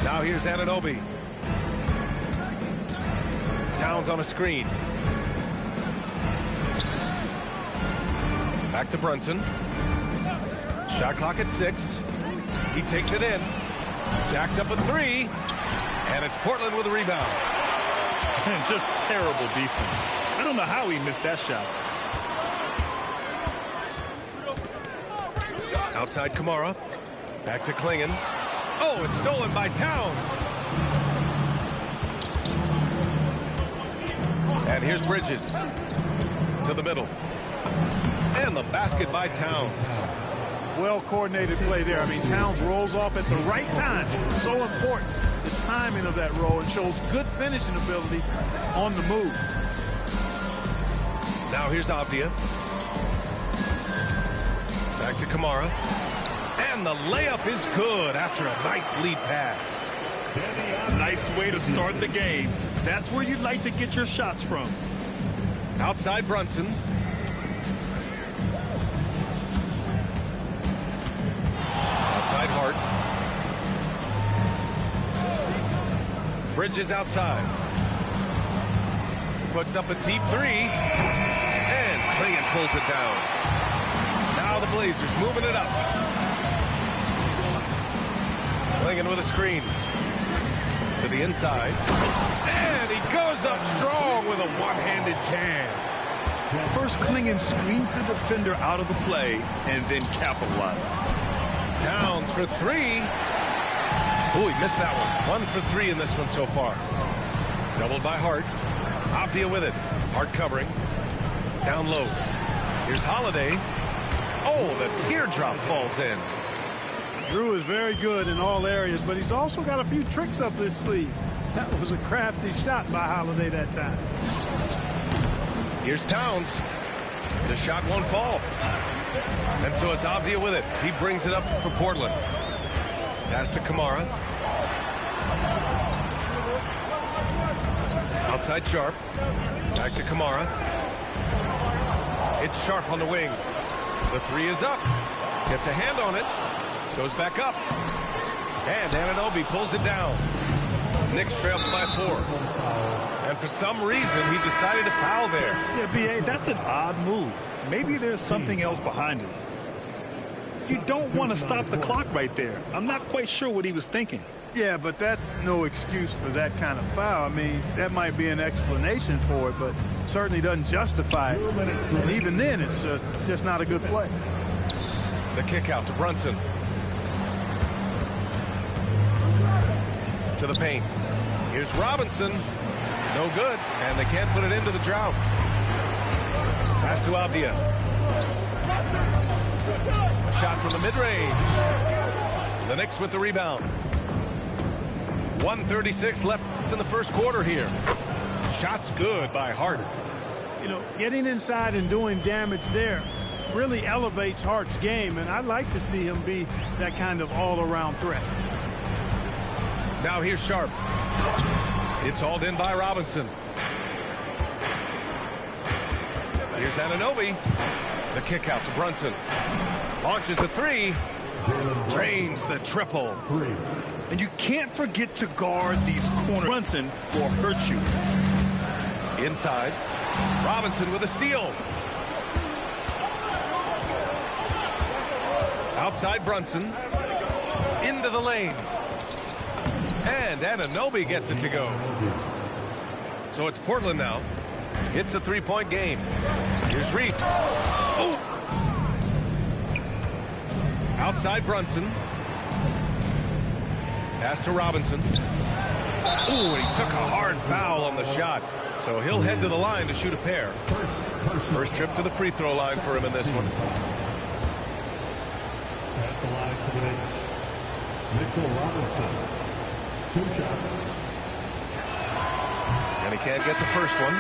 Now here's Anunoby. Towns on a screen. Back to Brunson. Shot clock at 6. He takes it in. Jacks up a 3. And it's Portland with a rebound. And just terrible defense. I don't know how he missed that shot. Outside Kamara. Back to Klingon. Oh, it's stolen by Towns. And here's Bridges. To the middle. And the basket by Towns. Well-coordinated play there. I mean, Towns rolls off at the right time. So important, the timing of that roll, and shows good finishing ability on the move. Now here's Avdia. Back to Kamara. And the layup is good after a nice lead pass. Nice way to start the game. That's where you'd like to get your shots from. Outside Brunson. Outside Hart. Bridges outside. Puts up a deep 3. And Klingon pulls it down. Now the Blazers moving it up. Klingon with a screen. To the inside. And he goes up strong with a one-handed jam. First, Klingon screens the defender out of the play and then capitalizes. Towns for 3. Oh, he missed that one. 1 for 3 in this one so far. Doubled by Hart. Avdia with it. Hart covering. Down low. Here's Holiday. Oh, the teardrop falls in. Drew is very good in all areas, but he's also got a few tricks up his sleeve. That was a crafty shot by Holiday that time. Here's Towns. The shot won't fall. And so it's Avdia with it. He brings it up for Portland. Pass to Kamara. Outside Sharp. Back to Kamara. It's Sharp on the wing. The 3 is up. Gets a hand on it. Goes back up. And Anunoby pulls it down. Knicks trail by 4. And for some reason, he decided to foul there. Yeah, B.A., that's an odd move. Maybe there's something else behind it. You don't want to stop the clock right there. I'm not quite sure what he was thinking. Yeah, but that's no excuse for that kind of foul. I mean, that might be an explanation for it, but certainly doesn't justify it. And even then, it's just not a good play. The kick out to Brunson. To the paint. Here's Robinson. No good, and they can't put it into the drought. Pass to Avdia. Shot from the mid-range. The Knicks with the rebound. 1:36 left in the first quarter here. Shot's good by Hart. You know, getting inside and doing damage there really elevates Hart's game, and I'd like to see him be that kind of all-around threat. Now here's Sharp. It's hauled in by Robinson. Here's Anunoby. The kick out to Brunson. Launches a 3. Drains the triple. And you can't forget to guard these corners. Brunson will hurt you. Inside. Robinson with a steal. Outside Brunson. Into the lane. And Anunoby gets it to go. So it's Portland now. It's a 3-point game. Here's Reef. Oh! Outside Brunson. Pass to Robinson. Ooh, he took a hard foul on the shot. So he'll head to the line to shoot a pair. First trip to the free throw line for him in this one. At the line for the Knicks, Mitchell Robinson. 2 shots. And he can't get the first one.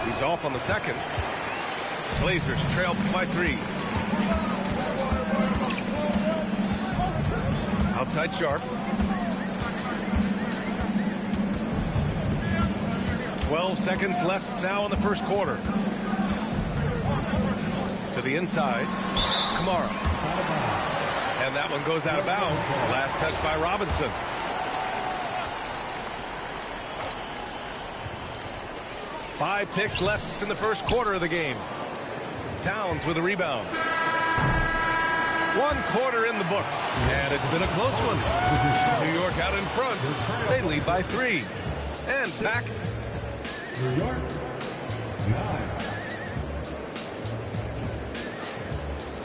He's off on the second. Blazers trail by 3. Outside Sharp. 12 seconds left now in the first quarter. To the inside, Kamara. And that one goes out of bounds. Last touch by Robinson. Five ticks left in the first quarter of the game. Towns with a rebound. 1 quarter in the books, and it's been a close one. New York out in front. They lead by 3. And back. New York, 9.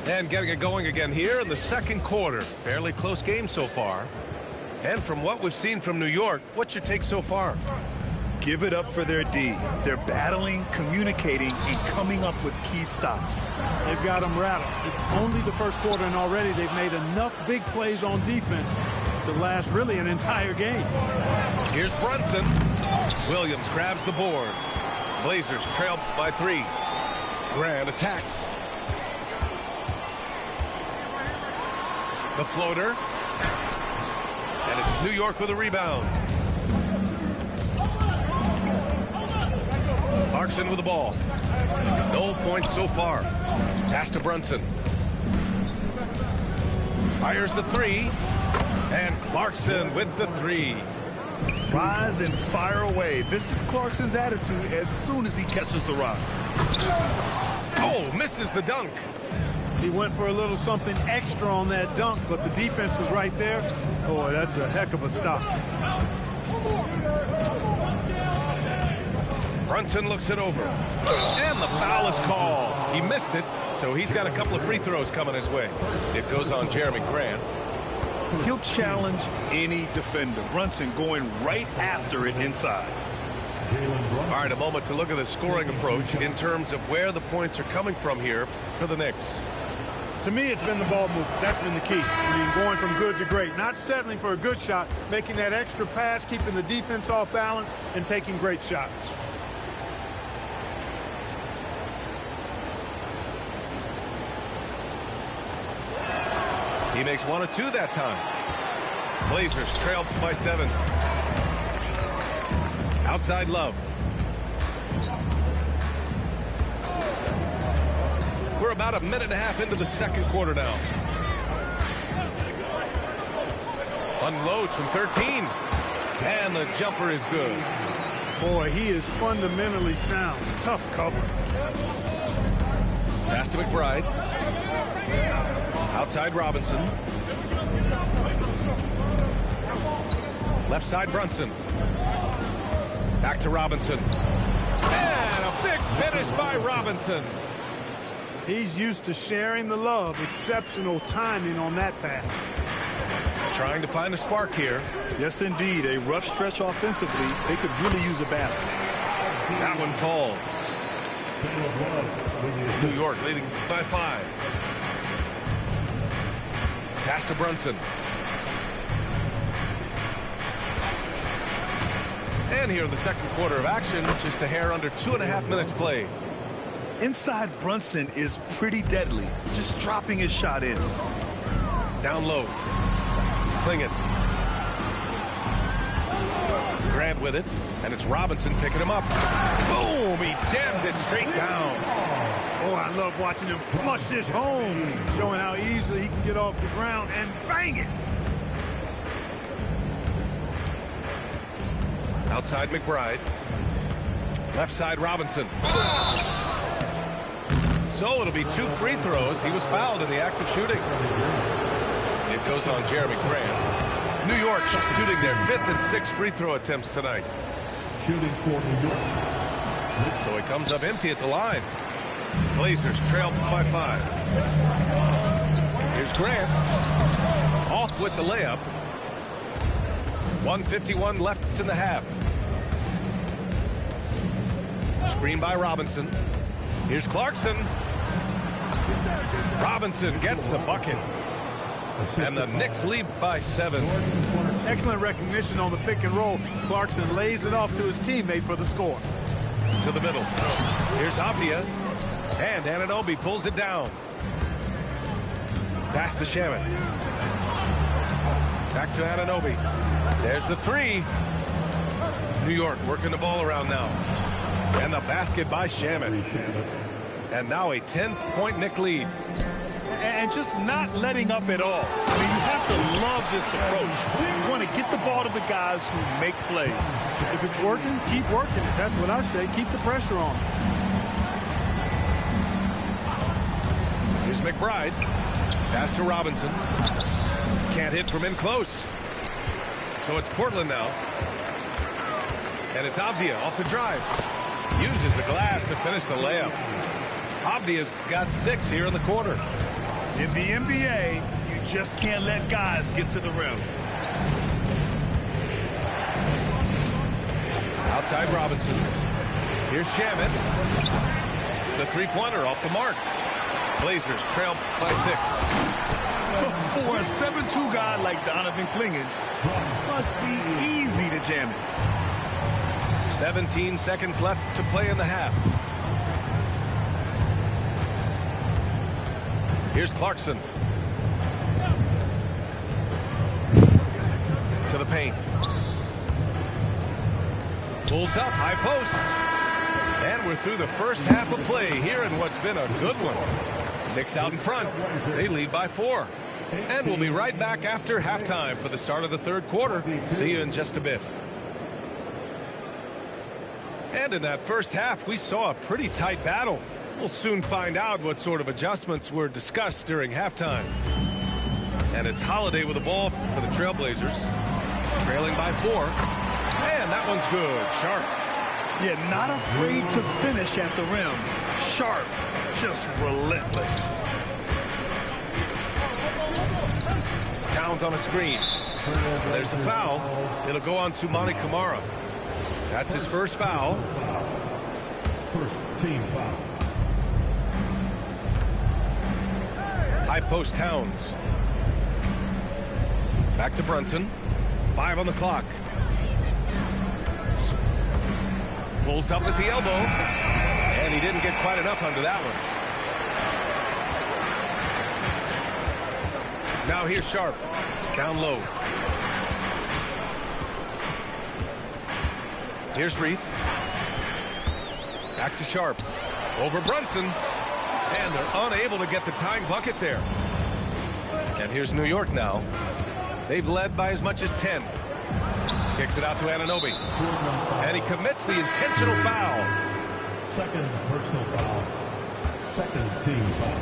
And getting it going again here in the second quarter. Fairly close game so far. And from what we've seen from New York, what's your take so far? Give it up for their D. They're battling, communicating, and coming up with key stops. They've got them rattled. It's only the first quarter, and already they've made enough big plays on defense to last really an entire game. Here's Brunson. Williams grabs the board. Blazers trail by 3. Grant attacks. The floater. And it's New York with a rebound. Clarkson with the ball. No points so far. Pass to Brunson. Fires the 3. And Clarkson with the 3. Rise and fire away. This is Clarkson's attitude as soon as he catches the rock. Oh, misses the dunk. He went for a little something extra on that dunk, but the defense was right there. Boy, that's a heck of a stop. Brunson looks it over. And the foul is called. He missed it, so he's got a couple of free throws coming his way. It goes on Jeremy Grant. He'll challenge any defender. Brunson going right after it inside. All right, a moment to look at the scoring approach in terms of where the points are coming from here for the Knicks. To me, it's been the ball movement. That's been the key. I mean, going from good to great. Not settling for a good shot, making that extra pass, keeping the defense off balance, and taking great shots. He makes 1 of 2 that time. Blazers trail by 7. Outside Love. We're about a minute and a half into the second quarter now. Unloads from 13. And the jumper is good. Boy, he is fundamentally sound. Tough cover. Pass to McBride. Outside Robinson. Left side Brunson. Back to Robinson. And a big finish by Robinson. He's used to sharing the love. Exceptional timing on that pass. Trying to find a spark here. Yes, indeed. A rough stretch offensively. They could really use a basket. That one falls. New York leading by 5. Pass to Brunson. And here in the second quarter of action, just a hair under 2.5 minutes played. Inside Brunson is pretty deadly. Just dropping his shot in. Down low. Klingin. Grant with it, and it's Robinson picking him up. Boom! He jams it straight down. Oh, I love watching him flush it home, showing how easily he can get off the ground and bang it. Outside McBride. Left side Robinson. So it'll be 2 free throws. He was fouled in the act of shooting. It goes on Jeremy Grant. New York shooting their 5th and 6th free throw attempts tonight. Shooting for New York. So he comes up empty at the line. Blazers trail by 5. Here's Grant. Off with the layup. 1:51 left in the half. Screen by Robinson. Here's Clarkson. Robinson gets the bucket. And the Knicks lead by 7. Excellent recognition on the pick and roll. Clarkson lays it off to his teammate for the score. To the middle. Here's Avdia. And Anunoby pulls it down. Pass to Shaman. Back to Anunoby. There's the 3. New York working the ball around now. And the basket by Shaman. And now a 10-point Knick lead. And just not letting up at all. I mean, you have to love this approach. You want to get the ball to the guys who make plays. If it's working, keep working it. That's what I say. Keep the pressure on. Here's McBride. Pass to Robinson. Can't hit from in close. So it's Portland now. And it's Avdia off the drive. Uses the glass to finish the layup. Avdia's got 6 here in the quarter. In the NBA, you just can't let guys get to the rim. Outside Robinson. Here's Shaman. The three-pointer off the mark. Blazers trail by 6. For a 7'2" guy like Donovan Clingan, must be easy to jam it. 17 seconds left to play in the half. Here's Clarkson. To the paint. Pulls up, high post. And we're through the first half of play here in what's been a good one. Knicks out in front. They lead by 4. And we'll be right back after halftime for the start of the third quarter. See you in just a bit. And in that first half, we saw a pretty tight battle. We'll soon find out what sort of adjustments were discussed during halftime. And it's Holiday with the ball for the Trailblazers. Trailing by 4. And that one's good. Sharp. Yeah, not afraid to finish at the rim. Sharp. Just relentless. Towns on a screen. There's a foul. It'll go on to Monty Kamara. That's his first foul. First team foul. High post Towns. Back to Brunson. 5 on the clock. Pulls up at the elbow. And he didn't get quite enough under that one. Now here's Sharp. Down low. Here's Reith. Back to Sharp. Over Brunson. And they're unable to get the tying bucket there. And here's New York now. They've led by as much as 10. Kicks it out to Anunoby. And he commits the intentional foul. Second personal foul. Second team foul.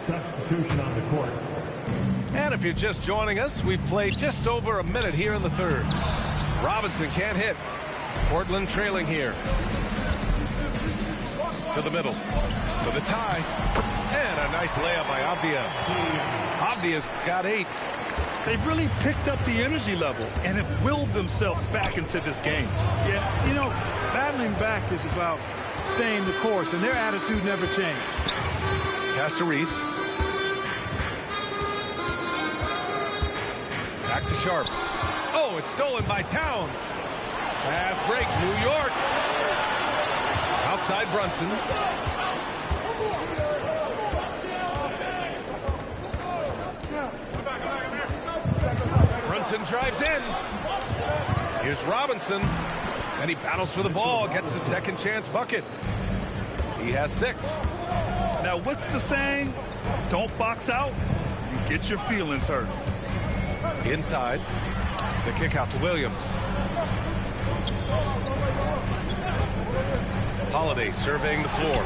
Substitution on the court. And if you're just joining us, we've played just over a minute here in the third. Robinson can't hit. Portland trailing here. To the middle. To the tie. And a nice layup by Avdia. Avdia's got 8. They've really picked up the energy level and have willed themselves back into this game. Yeah, you know, battling back is about staying the course, and their attitude never changed. Pass to Reith. Back to Sharp. Oh, it's stolen by Towns. Fast break, New York. Outside Brunson. Brunson drives in. Here's Robinson. And he battles for the ball. Gets the second chance bucket. He has 6. Now, what's the saying? Don't box out. You get your feelings hurt. Inside. The kick out to Williams. Holiday surveying the floor.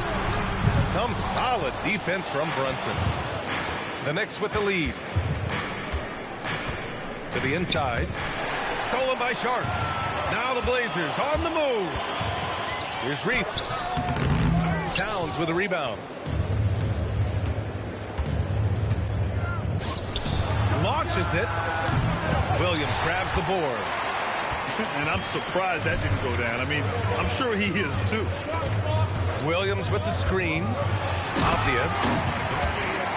Some solid defense from Brunson. The Knicks with the lead. To the inside. Stolen by Sharp. Now the Blazers on the move. Here's Reith. Towns with the rebound. Launches it. Williams grabs the board. And I'm surprised that didn't go down. I mean, I'm sure he is too. Williams with the screen. Avdia.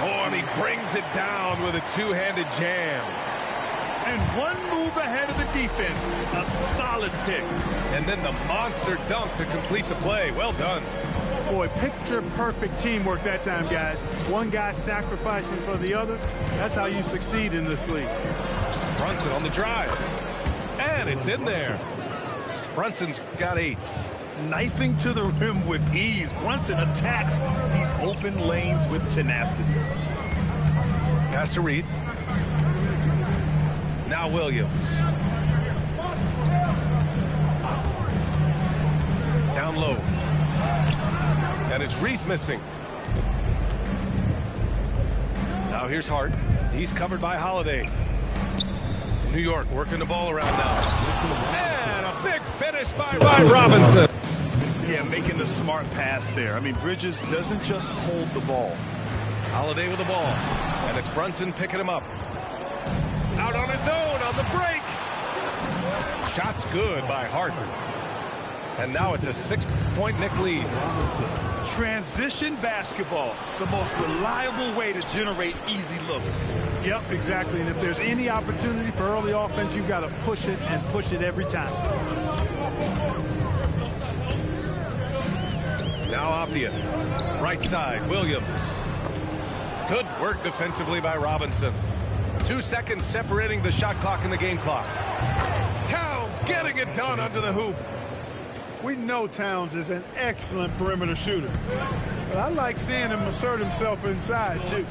Oh, and he brings it down with a two-handed jam. And one move ahead of the defense. A solid pick. And then the monster dunk to complete the play. Well done. Boy, picture-perfect teamwork that time, guys. One guy sacrificing for the other. That's how you succeed in this league. Brunson on the drive. And it's in there. Brunson's got 8. knifing to the rim with ease. Brunson attacks these open lanes with tenacity. Pass to Reith. Now Williams. Down low. And it's Reith missing. Now here's Hart. He's covered by Holiday. New York working the ball around now. And a big finish by Robinson. Yeah, making the smart pass there. I mean, Bridges doesn't just hold the ball. Holiday with the ball. And it's Brunson picking him up. Out on his own on the break. Shot's good by Hart. And now it's a 6-point Knick lead. Transition basketball, the most reliable way to generate easy looks. Yep, exactly. And if there's any opportunity for early offense, you've got to push it and push it every time. Now Optia. Right side, Williams. Good work defensively by Robinson. 2 seconds separating the shot clock and the game clock. Towns getting it done under the hoop. We know Towns is an excellent perimeter shooter, but I like seeing him assert himself inside, too.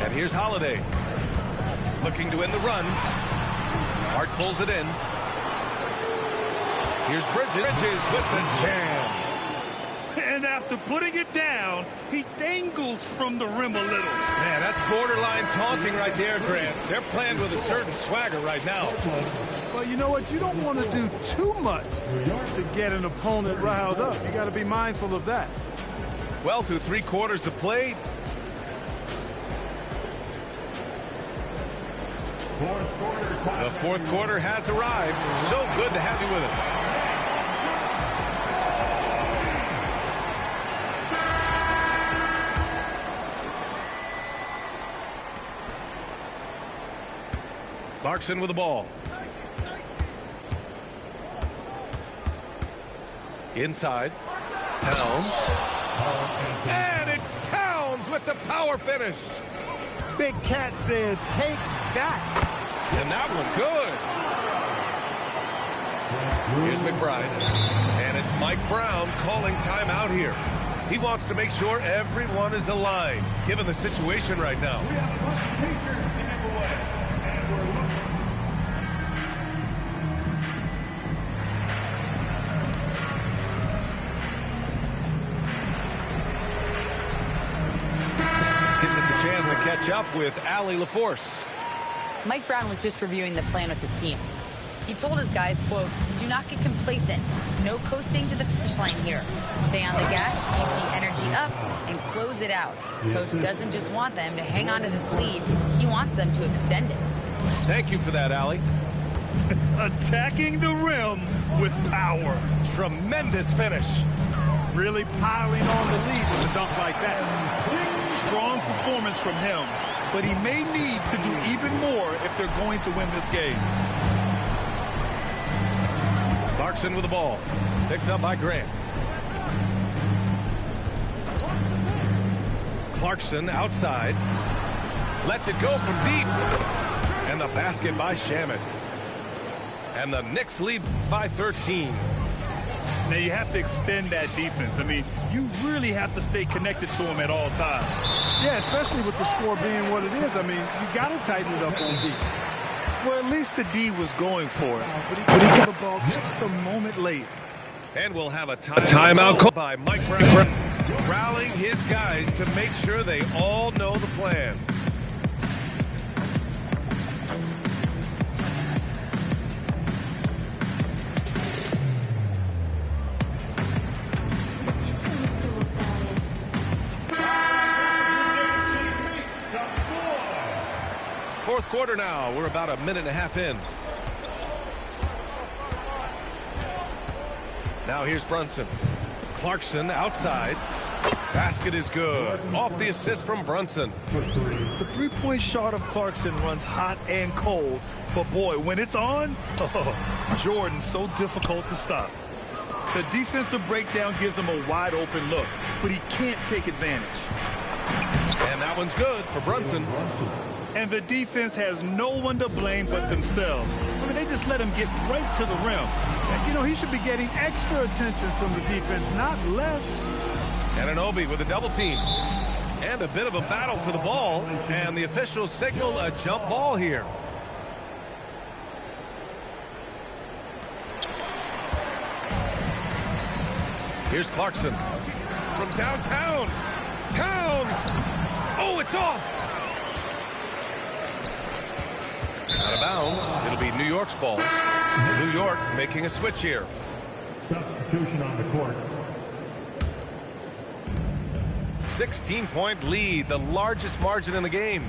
And here's Holiday. Looking to end the run. Hart pulls it in. Here's Bridges with the jam. And after putting it down, he dangles from the rim a little. Man, that's borderline taunting right there, Grant. They're playing with a certain swagger right now. Well, you know what? You don't want to do too much to get an opponent riled up. You got to be mindful of that. Well, through 3 quarters of play. The fourth quarter has arrived. So good to have you with us. Clarkson with the ball. Inside. Towns. And it's Towns with the power finish. Big Cat says, take that. And that one good. Here's McBride. And it's Mike Brown calling timeout here. He wants to make sure everyone is aligned, given the situation right now. Catch up with Allie LaForce. Mike Brown was just reviewing the plan with his team. He told his guys, quote, do not get complacent. No coasting to the finish line here. Stay on the gas, keep the energy up, and close it out. Coach doesn't just want them to hang on to this lead. He wants them to extend it. Thank you for that, Allie. Attacking the rim with power. Tremendous finish. Really piling on the lead with a dunk like that. Strong performance from him, but he may need to do even more if they're going to win this game. Clarkson with the ball. Picked up by Grant. Clarkson outside. Lets it go from deep. And the basket by Shaman. And the Knicks lead by 13. Now you have to extend that defense. I mean, you really have to stay connected to him at all times. Yeah, especially with the score being what it is. I mean, you got to tighten it up on D. Well, at least the D was going for it. But he got the ball just a moment late. And we'll have a timeout call by Mike Brown, rallying his guys to make sure they all know the plan. Fourth quarter now. We're about a minute and a half in. Now here's Brunson. Clarkson outside. Basket is good. Off the assist from Brunson. The three-point shot of Clarkson runs hot and cold. But boy, when it's on, Jordan's so difficult to stop. The defensive breakdown gives him a wide open look, but he can't take advantage. And that one's good for Brunson. And the defense has no one to blame but themselves. mean, they just let him get right to the rim. You know, he should be getting extra attention from the defense, not less. Anunoby with a double team. And a bit of a battle for the ball. And the officials signal a jump ball here. Here's Clarkson from downtown. Towns. Oh, it's off. Out of bounds. It'll be New York's ball. New York making a switch here. Substitution on the court. 16-point lead, the largest margin in the game.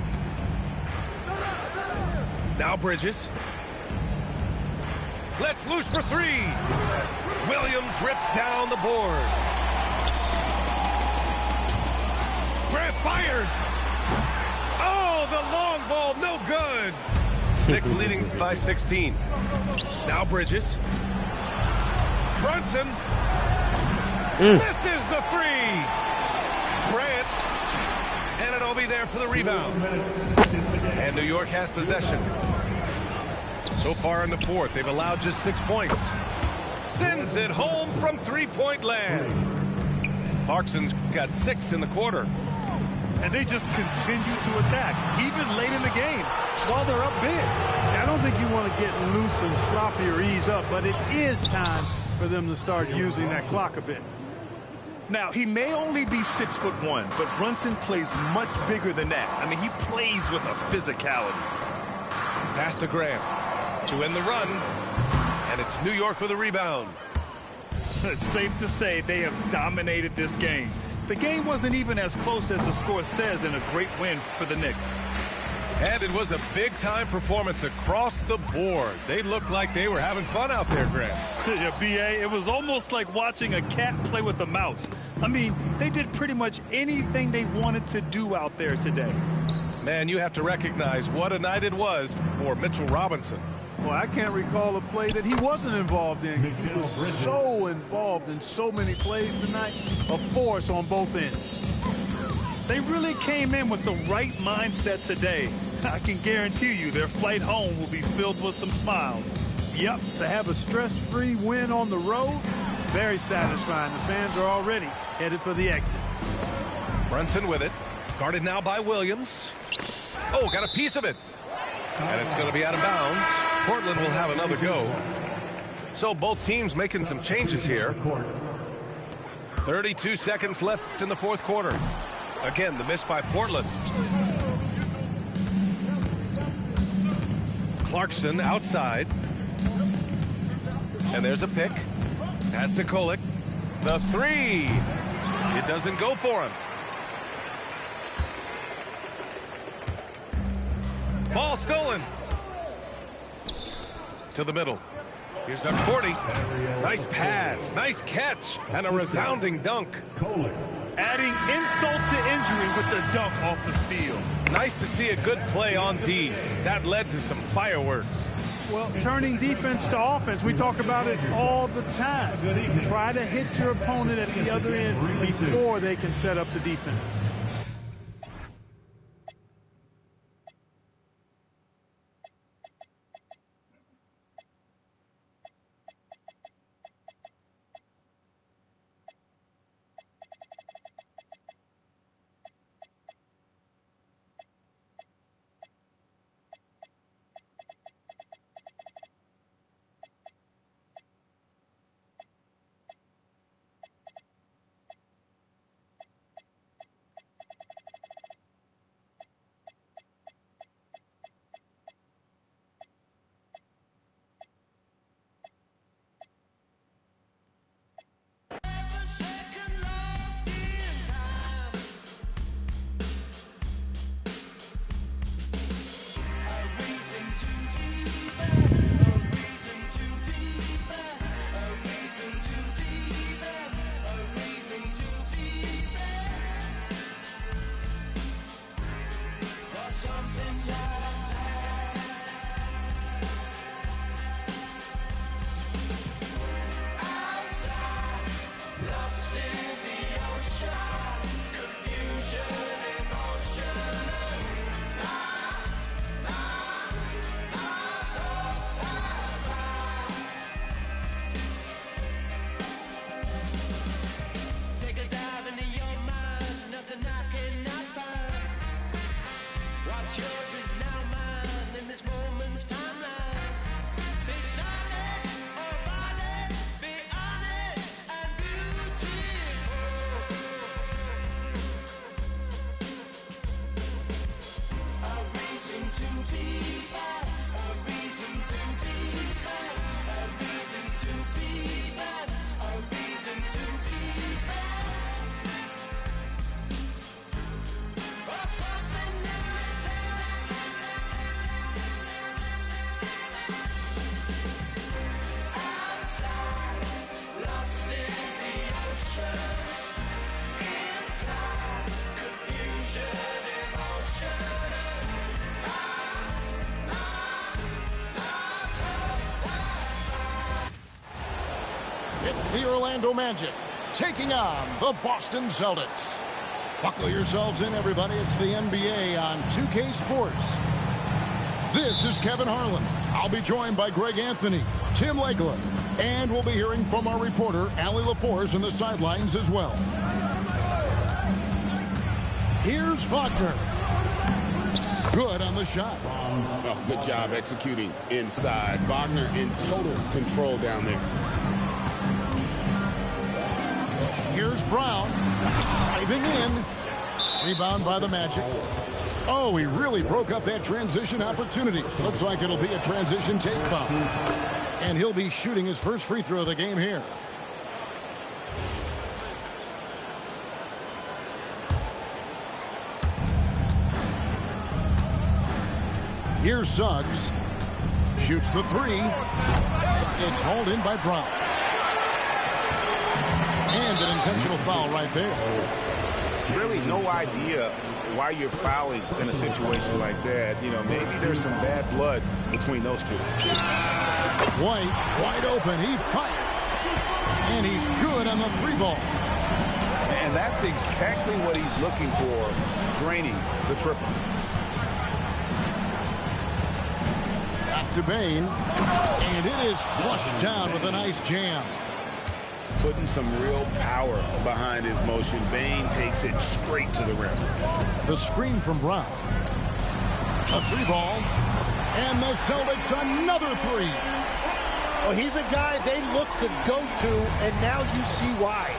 Now Bridges. Let's loose for three. Williams rips down the board. Grant fires. Oh, the long ball, no good. Knicks leading by 16. Now Bridges. Brunson. Misses the three. Grant. Anunoby there for the rebound. And New York has possession. So far in the fourth, they've allowed just 6 points. Sends it home from three-point land. Clarkson's got 6 in the quarter. And they just continue to attack, even late in the game, while they're up big. I don't think you want to get loose and sloppy or ease up, but it is time for them to start using that clock a bit. Now, he may only be 6'1", but Brunson plays much bigger than that. I mean, he plays with a physicality. Pass to Grant to end the run, and it's New York with a rebound. It's safe to say they have dominated this game. The game wasn't even as close as the score says in a great win for the Knicks. And it was a big-time performance across the board. They looked like they were having fun out there, Grant. Yeah, B.A., it was almost like watching a cat play with a mouse. I mean, they did pretty much anything they wanted to do out there today. Man, you have to recognize what a night it was for Mitchell Robinson. Well, I can't recall a play that he wasn't involved in. He was so involved in so many plays tonight, a force on both ends. They really came in with the right mindset today. I can guarantee you their flight home will be filled with some smiles. Yep, to have a stress-free win on the road, very satisfying. The fans are already headed for the exits. Brunson with it. Guarded now by Williams. Oh, got a piece of it. And it's going to be out of bounds. Portland will have another go. So both teams making some changes here. 32 seconds left in the fourth quarter. Again, the miss by Portland. Clarkson outside. And there's a pick. Pass to Kolick. The three. It doesn't go for him. Ball stolen. To the middle. Here's up 40. Nice pass. Nice catch. And a resounding dunk. Adding insult to injury with the dunk off the steal. Nice to see a good play on D. That led to some fireworks. Well, turning defense to offense, we talk about it all the time. Try to hit your opponent at the other end before they can set up the defense. It's the Orlando Magic taking on the Boston Celtics. Buckle yourselves in, everybody. It's the NBA on 2K Sports. This is Kevin Harlan. I'll be joined by Greg Anthony, Tim Legler, and we'll be hearing from our reporter, Allie LaForce, in the sidelines as well. Here's Wagner. Good on the shot. Oh, good job executing inside. Wagner in total control down there. Here's Brown. Driving in. Rebound by the Magic. Oh, he really broke up that transition opportunity. Looks like it'll be a transition take foul. And he'll be shooting his first free throw of the game here. Here's Suggs. Shoots the three. It's hauled in by Brown. And an intentional foul right there. Really no idea why you're fouling in a situation like that. You know, maybe there's some bad blood between those two. White, wide open. He fires. And he's good on the three ball. And that's exactly what he's looking for, draining the triple. Back to Bane. And it is flushed down with a nice jam. Putting some real power behind his motion. Bane takes it straight to the rim. The screen from Brown. A three ball. And the Celtics another three. Well, he's a guy they look to go to, and now you see why.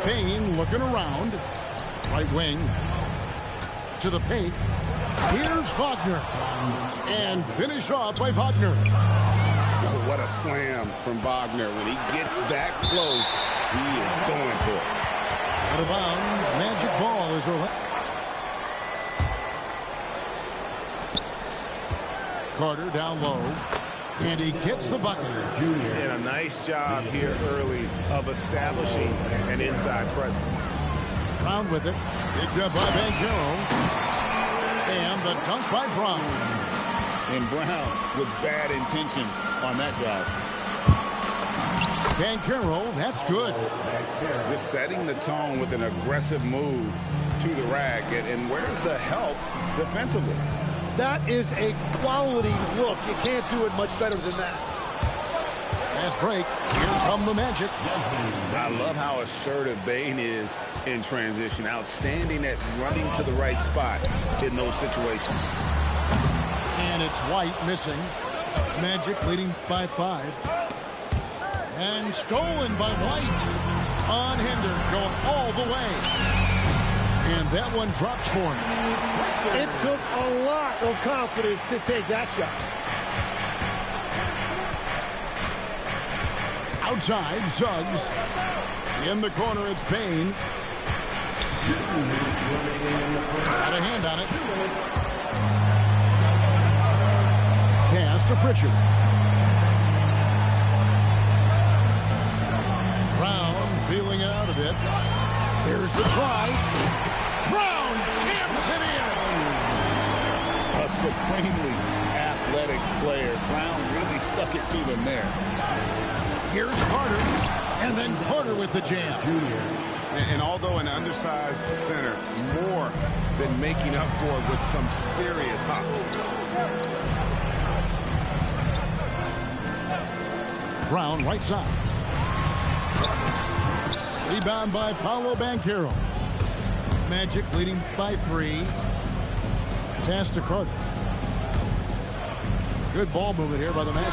Bane looking around. Right wing. To the paint. Here's Wagner. And finished off by Wagner. Oh, what a slam from Wagner. When he gets that close, he is going for it. Out of bounds. Magic ball is Orlando. Carter down low. And he gets the bucket. And a nice job here early of establishing an inside presence. Brown with it. Picked up by Banchero. And the dunk by Brown. And Brown with bad intentions on that drive. Banchero, that's good. Just setting the tone with an aggressive move to the rack. And where's the help defensively? That is a quality look. You can't do it much better than that. Fast break. Here come the Magic. I love how assertive Bane is in transition. Outstanding at running to the right spot in those situations. And it's White missing. Magic leading by 5. And stolen by White. Unhindered, going all the way. And that one drops for him. It took a lot of confidence to take that shot. Outside, Suggs. In the corner, it's Bane. Got a hand on it. Pass to Pritchard. Brown feeling it out a bit. Here's the try. Brown jams it in. A supremely athletic player. Brown really stuck it to them there. Here's Carter. And then Carter with the jam. And although an undersized center, more than making up for it with some serious hops. Brown right side. Rebound by Paolo Banchero. Magic leading by 3. Pass to Carter. Good ball movement here by the Magic.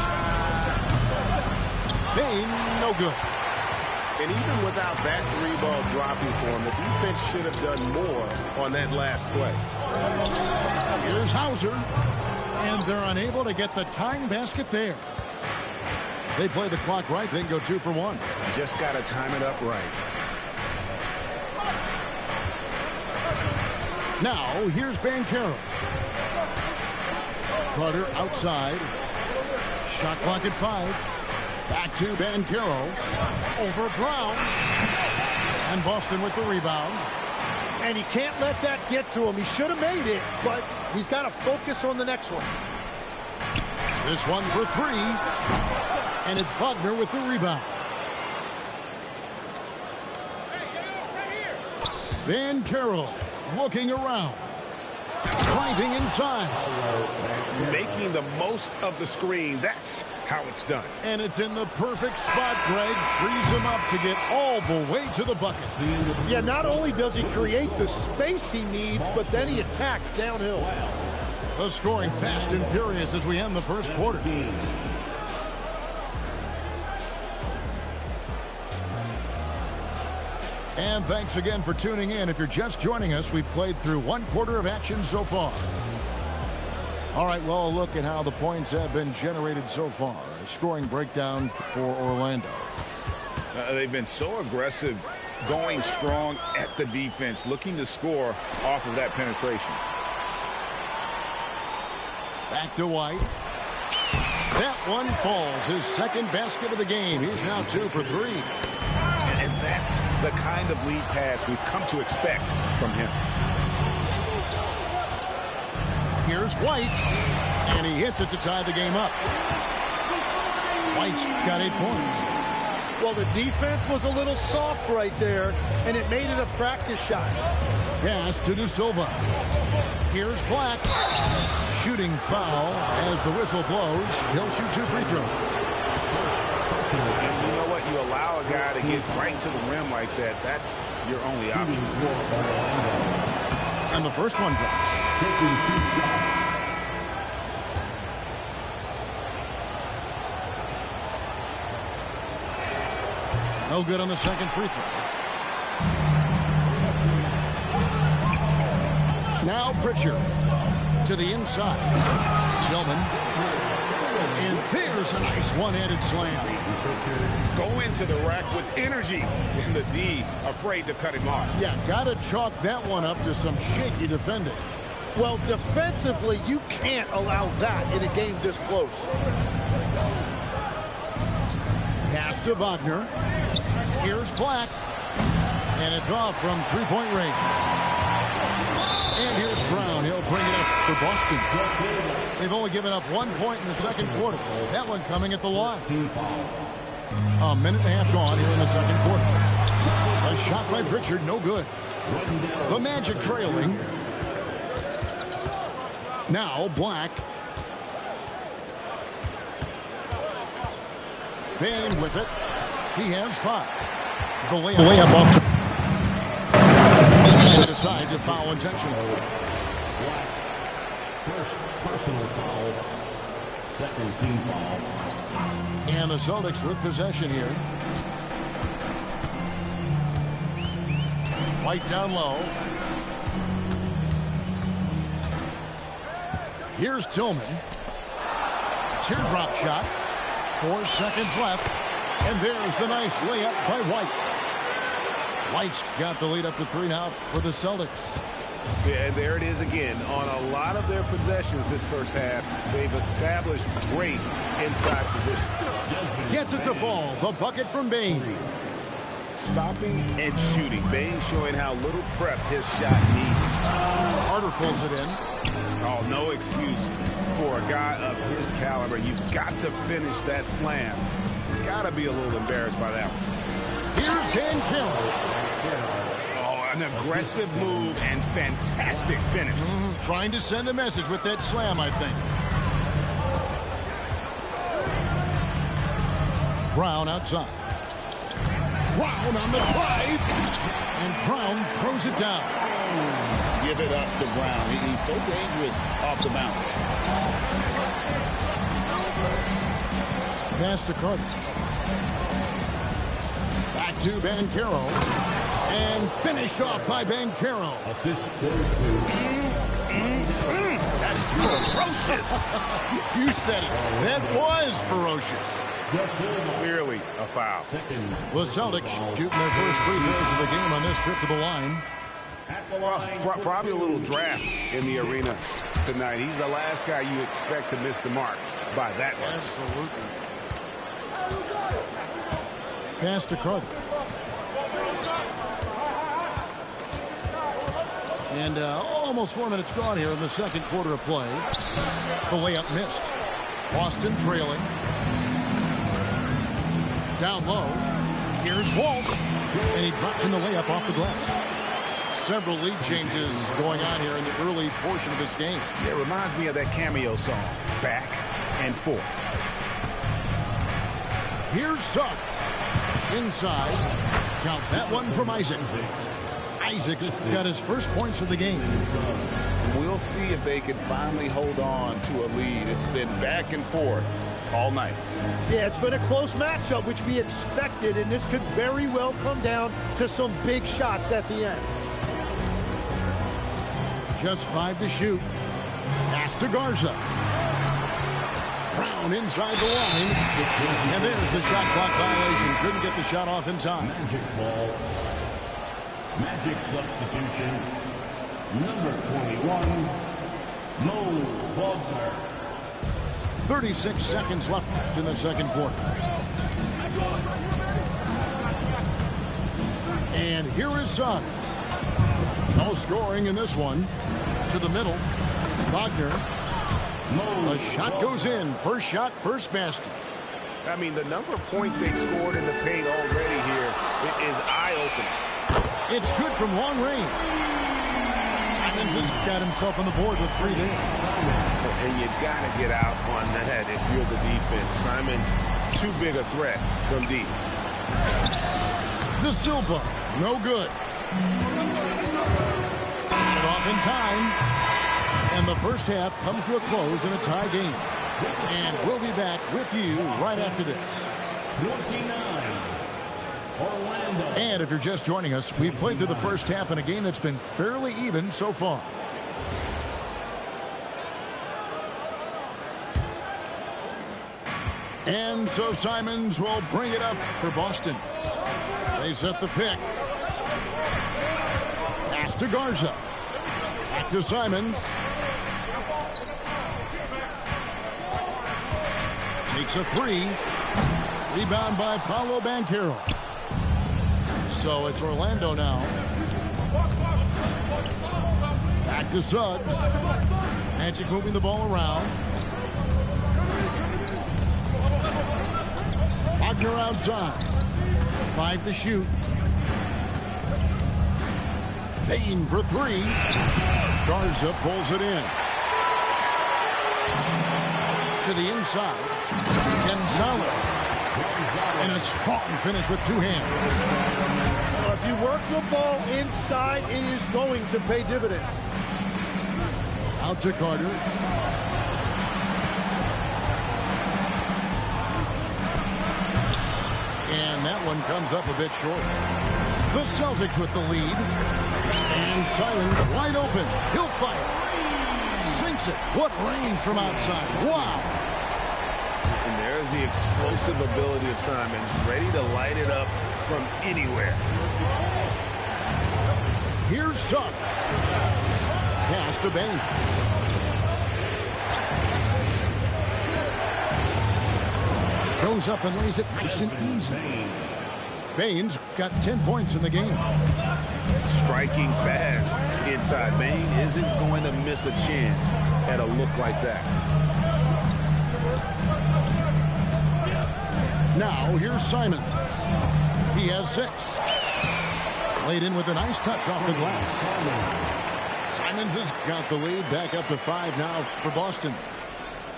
Bane, no good. And even without that 3-ball dropping for him, the defense should have done more on that last play. Here's Hauser. And they're unable to get the tying basket there. They play the clock right, then go 2 for 1. Just got to time it up right. Now, here's Banchero. Carter outside. Shot clock at 5. Back to Banchero. Over Brown. And Boston with the rebound. And he can't let that get to him. He should have made it, but he's got to focus on the next one. This one for three. And it's Wagner with the rebound. Van Carroll looking around. Driving inside. Making the most of the screen. That's how it's done. And it's in the perfect spot, Greg. Frees him up to get all the way to the bucket. Yeah, not only does he create the space he needs, but then he attacks downhill. The scoring fast and furious as we end the first quarter. And thanks again for tuning in. If you're just joining us, we've played through one quarter of action so far. All right, well, look at how the points have been generated so far. A scoring breakdown for Orlando. They've been so aggressive, going strong at the defense, looking to score off of that penetration. Back to White. That one falls. His second basket of the game. He's now 2 for 3. And that's the kind of lead pass we've come to expect from him. Here's White, and he hits it to tie the game up. White's got 8 points. Well, the defense was a little soft right there, and it made it a practice shot. Pass to De Silva. Here's Black. Shooting foul as the whistle blows. He'll shoot 2 free throws. And you know what? You allow a guy to get right to the rim like that. That's your only option. And the first one drops. No good on the second free throw. Now Pritchard to the inside. Tillman. And there's a nice one-handed slam. Go into the rack with energy. And the D afraid to cut him off. Yeah, got to chalk that one up to some shaky defending. Well, defensively, you can't allow that in a game this close. Pass to Wagner. Here's Black. And it's off from three-point range. And here's Brown. He'll bring it up for Boston. They've only given up 1 point in the second quarter. That one coming at the line. A minute and a half gone here in the second quarter. A shot by Pritchard, no good. The Magic trailing. Now Black. Bain with it. He has 5. The layup off. They decide to foul intentionally. First personal foul. Second team foul. And the Celtics with possession here. White down low. Here's Tillman. Teardrop shot. 4 seconds left. And there's the nice layup by White. White's got the lead up to 3 now for the Celtics. Yeah, and there it is again. On a lot of their possessions this first half, they've established great inside position. Gets it to fall. The bucket from Bain. Stopping and shooting. Bain showing how little prep his shot needs. Carter pulls it in. Oh, no excuse for a guy of his caliber. You've got to finish that slam. Got to be a little embarrassed by that one. Here's Dan Carroll. An aggressive move and fantastic finish. Trying to send a message with that slam, I think. Brown outside. Brown on the drive. And Brown throws it down. Give it up to Brown. He's so dangerous off the bounce. Pass to Carter. Back to Van Carroll. And finished off by Van Carroll. Assist That is ferocious. You said it. That was ferocious. Clearly a foul. The Celtics shooting their first free throws of the game on this trip to the line. Probably a little draft in the arena tonight. He's the last guy you expect to miss the mark by that much. Absolutely. Pass to Carter. And almost 4 minutes gone here in the second quarter of play. The layup missed. Boston trailing. Down low. Here's Walsh. And he drops in the layup off the glass. Several lead changes going on here in the early portion of this game. Yeah, it reminds me of that cameo song, Back and Forth. Here's Suggs. Inside. Count that one from Isaac. Isaac's got his first points of the game. We'll see if they can finally hold on to a lead. It's been back and forth all night. Yeah, it's been a close matchup, which we expected, and this could very well come down to some big shots at the end. Just 5 to shoot. Pass to Garza. Brown inside the line. And there's the shot clock violation. Couldn't get the shot off in time. Magic ball. Magic substitution. Number 21, Mo Wagner. 36 seconds left in the second quarter. And here is Suggs. No scoring in this one. To the middle. Wagner. The shot goes in. First shot, first basket. I mean, the number of points they've scored in the paint already here is eye-opening. It's good from long range. Simons has got himself on the board with 3 there. And you got to get out on that if you're the defense. Simons, too big a threat from deep. De Silva, no good. Got it off in time. And the first half comes to a close in a tie game. And we'll be back with you right after this. 29, Orlando. And if you're just joining us, we've played through the first half in a game that's been fairly even so far. And so Simons will bring it up for Boston. They set the pick. Pass to Garza. Back to Simons. Takes a 3. Rebound by Paolo Banchero. So it's Orlando now. Back to Suggs. Magic moving the ball around. Wagner outside. 5 to shoot. Payne for 3. Garza pulls it in. To the inside. Gonzalez. And a strong finish with 2 hands. Well, if you work the ball inside, it is going to pay dividends. Out to Carter. And that one comes up a bit short. The Celtics with the lead. And Simons wide open. He'll fire. Sinks it. What range from outside. Wow. And there's the explosive ability of Simons, ready to light it up from anywhere. Here's Suggs. Pass to Bain. Goes up and lays it nice and easy. Bain's got 10 points in the game. Striking fast inside. Bain isn't going to miss a chance at a look like that. Now here's Simons. He has 6. Laid in with a nice touch off the glass. Simons has got the lead back up to 5 now for Boston.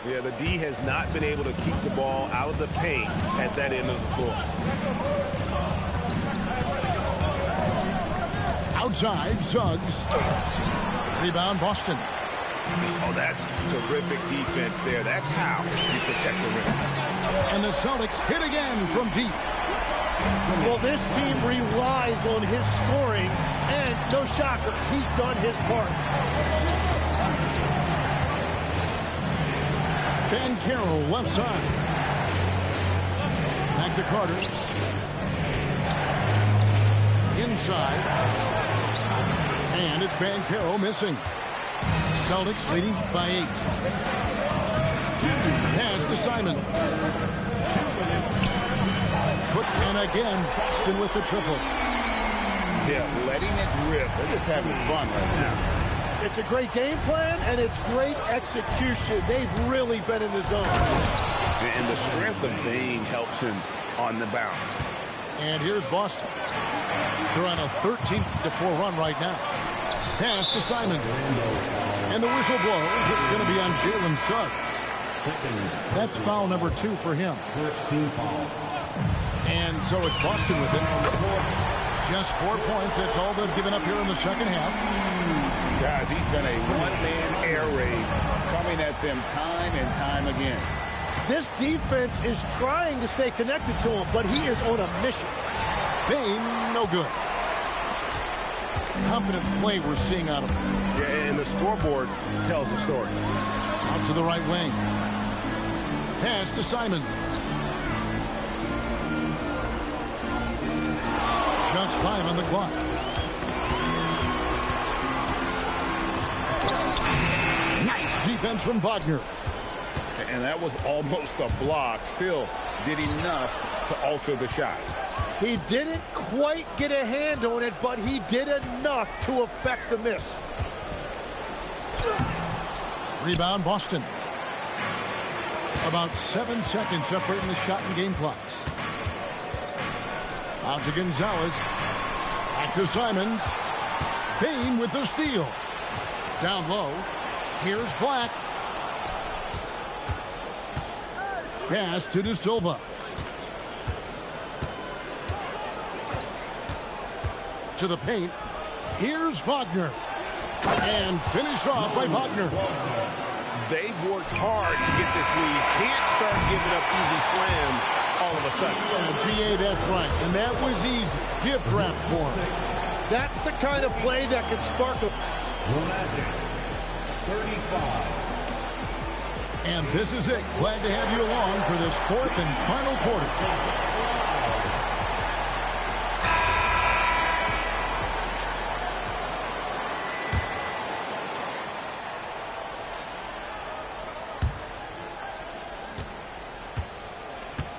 Yeah, the D has not been able to keep the ball out of the paint at that end of the floor. Outside, Suggs. Rebound, Boston. Oh, that's terrific defense there. That's how you protect the rim. And the Celtics hit again from deep. Well, this team relies on his scoring, and no shocker, he's done his part. Banchero left side. Back to Carter. Inside. And it's Banchero missing. Celtics leading by 8. Pass to Simon. And again, Boston with the triple. Yeah, letting it rip. They're just having fun right now. It's a great game plan, and it's great execution. They've really been in the zone. And the strength of Bain helps him on the bounce. And here's Boston. They're on a 13-4 run right now. Pass to Simon. And the whistle blows. It's going to be on Jalen Suggs. That's foul number 2 for him. First team foul. And so it's Boston with it. Just 4 points. That's all they've given up here in the second half. Guys, he's been a one-man air raid coming at them time and time again. This defense is trying to stay connected to him, but he is on a mission. Bain, no good. Confident play we're seeing out of him. Yeah, and the scoreboard tells the story. Out to the right wing. Pass to Simons. Just 5 on the clock. Nice defense from Wagner. And that was almost a block. Still did enough to alter the shot. He didn't quite get a hand on it, but he did enough to affect the miss. Rebound, Boston. About 7 seconds separating the shot and game clocks. Out to Gonzalez. Back to Simons. Bain with the steal. Down low. Here's Black. Pass to De Silva. To the paint. Here's Wagner. And finished off by Wagner. They worked hard to get this lead. Can't start giving up easy slams all of a sudden. GA, that's right. And that was easy. Gift wrap for him. That's the kind of play that can spark a... 35. And this is it. Glad to have you along for this 4th and final quarter.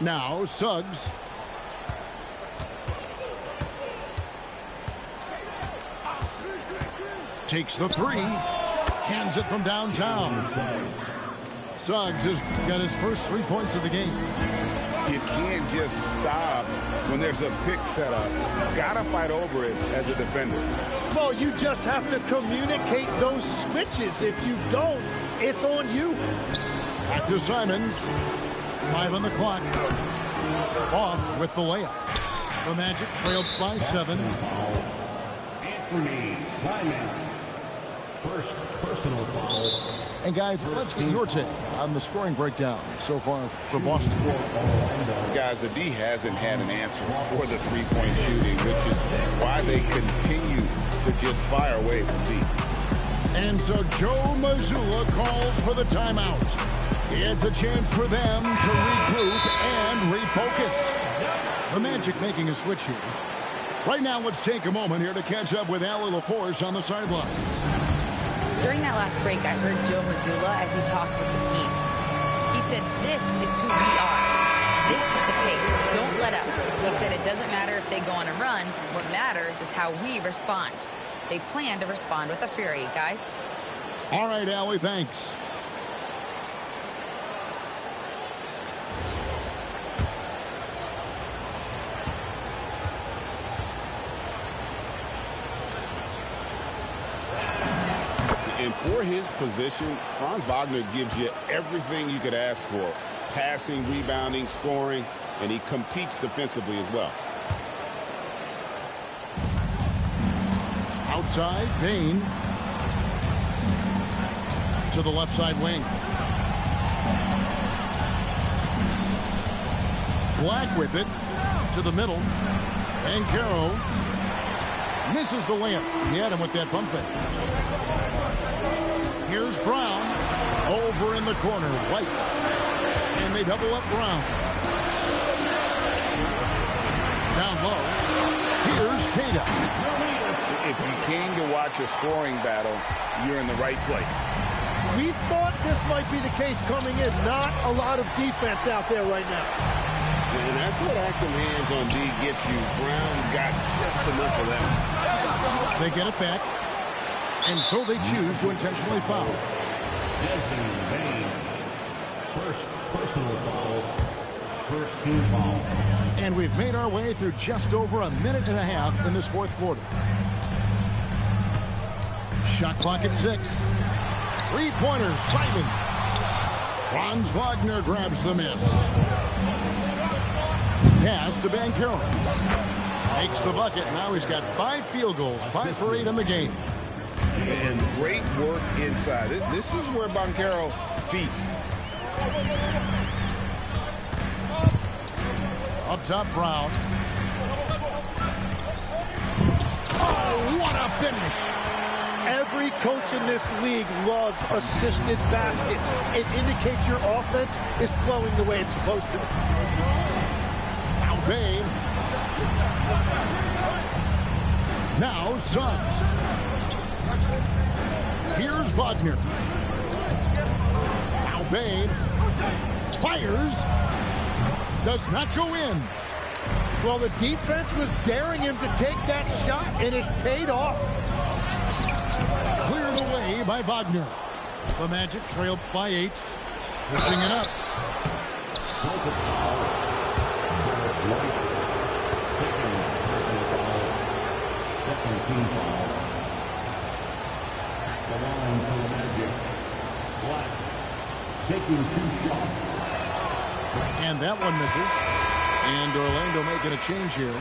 Now, Suggs. Takes the 3. Cans it from downtown. Suggs has got his first 3 points of the game. You can't just stop when there's a pick set up. Gotta fight over it as a defender. Well, you just have to communicate those switches. If you don't, it's on you. Back to Simons. 5 on the clock. Off with the layup. The Magic trailed by 7. Anthony Simons. First personal foul. And guys, let's get your take on the scoring breakdown so far for Boston. Guys, the D hasn't had an answer for the three-point shooting, which is why they continue to just fire away from deep. And so Joe Mazzulla calls for the timeout. It's a chance for them to regroup and refocus. The Magic making a switch here. Right now, let's take a moment here to catch up with Allie LaForce on the sideline. During that last break, I heard Joe Mazzulla as he talked with the team. He said, this is who we are. This is the pace. Don't let up. He said it doesn't matter if they go on a run. What matters is how we respond. They plan to respond with a fury, guys. All right, Allie, thanks. And for his position, Franz Wagner gives you everything you could ask for. Passing, rebounding, scoring, and he competes defensively as well. Outside, Bain. To the left side wing. Black with it. To the middle. And Caro misses the layup. He had him with that pump fake. Here's Brown. Over in the corner. White. And they double up Brown. Down low. Here's Cada. If you came to watch a scoring battle, you're in the right place. We thought this might be the case coming in. Not a lot of defense out there right now. And that's what active hands on D gets you. Brown got just enough of that. They get it back. And so they choose to intentionally foul. First personal foul. First team foul. And we've made our way through just over a minute and a half in this fourth quarter. Shot clock at 6. Three-pointer, Simon. Franz Wagner grabs the miss. Pass to Banchero. Makes the bucket. Now he's got 5 field goals, 5 for 8 in the game. And great work inside. This is where Banchero feasts. Up top, Brown. Oh, what a finish! Every coach in this league loves assisted baskets. It indicates your offense is flowing the way it's supposed to. Now Bain. Now Suggs. Here's Wagner. Now Bain. Fires. Does not go in. Well, the defense was daring him to take that shot, and it paid off. Cleared away by Wagner. The Magic trailed by 8. Pushing it up. Second team foul. The line for the Magic. Black taking 2 shots. And that one misses. And Orlando making a change here.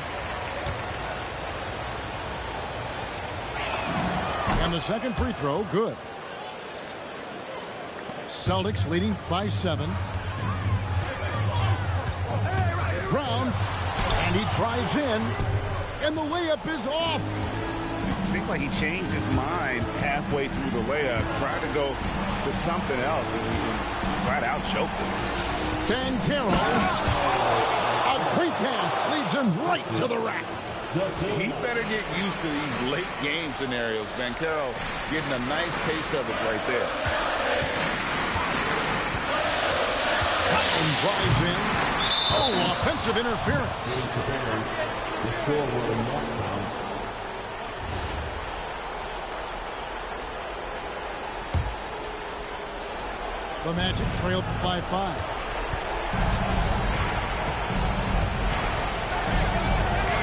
And the second free throw, good. Celtics leading by 7. Brown, and he drives in, and the layup is off. It seemed like he changed his mind halfway through the layup, tried to go to something else, and he flat out choked him. Banchero, a great pass, leads him right to the rack. He better get used to these late game scenarios. Banchero getting a nice taste of it right there. Cotton drives in. Oh, offensive interference. The score will not count. The Magic trailed by 5.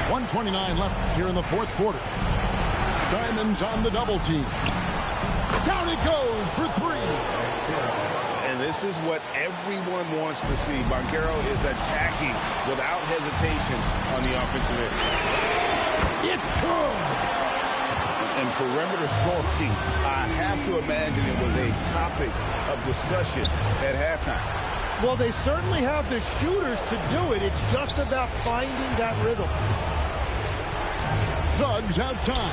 1:29 left here in the fourth quarter. Simon's on the double team. Down he goes for 3. And this is what everyone wants to see. Banchero is attacking without hesitation on the offensive end. It's good. And perimeter scoring, I have to imagine it was a topic of discussion at halftime. Well, they certainly have the shooters to do it. It's just about finding that rhythm. Suggs outside.